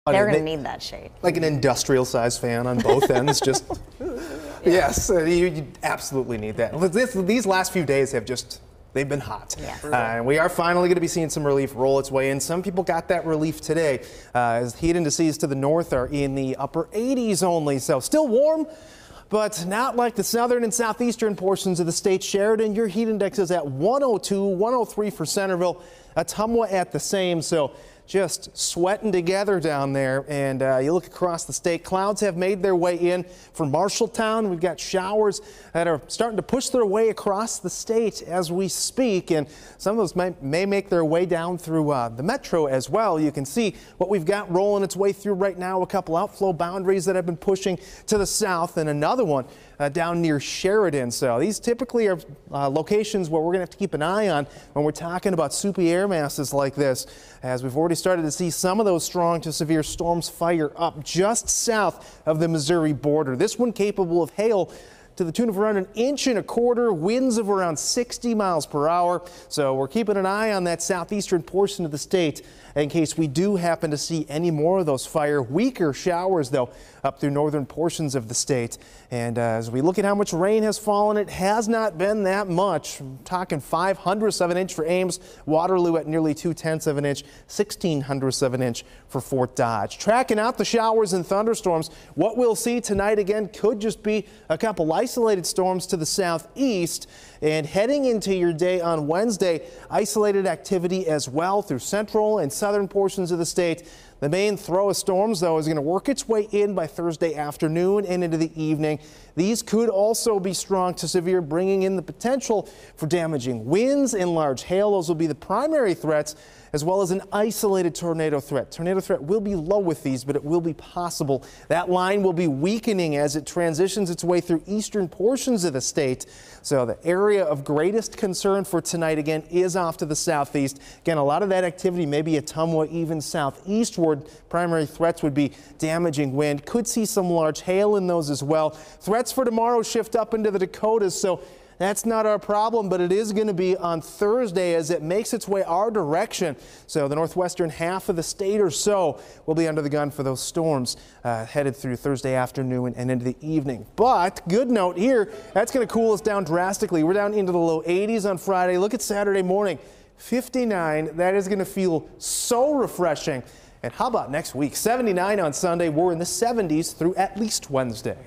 They're going to need that shade. Like an industrial-sized fan on both ends, just yes, you absolutely need that. These last few days have they've been hot. Yes. And we are finally going to be seeing some relief roll its way in. Some people got that relief today as heat indices to the north are in the upper 80s only, so still warm, but not like the southern and southeastern portions of the state. Sheridan, your heat index is at 102, 103 for Centerville, Ottumwa at the same, so just sweating together down there. And you look across the state, clouds have made their way in from Marshalltown. We've got showers that are starting to push their way across the state as we speak, and some of those may make their way down through the metro as well. You can see what we've got rolling its way through right now, a couple outflow boundaries that have been pushing to the south, and another one down near Sheridan. So these typically are locations where we're going to have to keep an eye on when we're talking about soupy air masses like this, as we've already started to see some of those strong to severe storms fire up just south of the Missouri border. This one capable of hail to the tune of around 1.25 inches, winds of around 60 miles per hour. So we're keeping an eye on that southeastern portion of the state in case we do happen to see any more of those weaker showers, though, up through northern portions of the state. And as we look at how much rain has fallen, it has not been that much. I'm talking 0.05 of an inch for Ames, Waterloo at nearly 0.2 of an inch, 0.16 of an inch for Fort Dodge. Tracking out the showers and thunderstorms, what we'll see tonight again could just be a couple isolated storms to the southeast. And heading into your day on Wednesday, isolated activity as well through central and southern portions of the state. The main throw of storms, though, is going to work its way in by Thursday afternoon and into the evening. These could also be strong to severe, bringing in the potential for damaging winds and large hail. Those will be the primary threats, as well as an isolated tornado threat. Tornado threat will be low with these, but it will be possible. That line will be weakening as it transitions its way through eastern portions of the state. So the area of greatest concern for tonight, again, is off to the southeast. Again, a lot of that activity may be Ottumwa, even southeastward. Primary threats would be damaging wind. Could see some large hail in those as well. Threats for tomorrow shift up into the Dakotas, so that's not our problem, but it is going to be on Thursday as it makes its way our direction. So the northwestern half of the state or so will be under the gun for those storms headed through Thursday afternoon and into the evening. But good note here, that's going to cool us down drastically. We're down into the low 80s on Friday. Look at Saturday morning, 59. That is going to feel so refreshing. And how about next week? 79 on Sunday. We're in the 70s through at least Wednesday.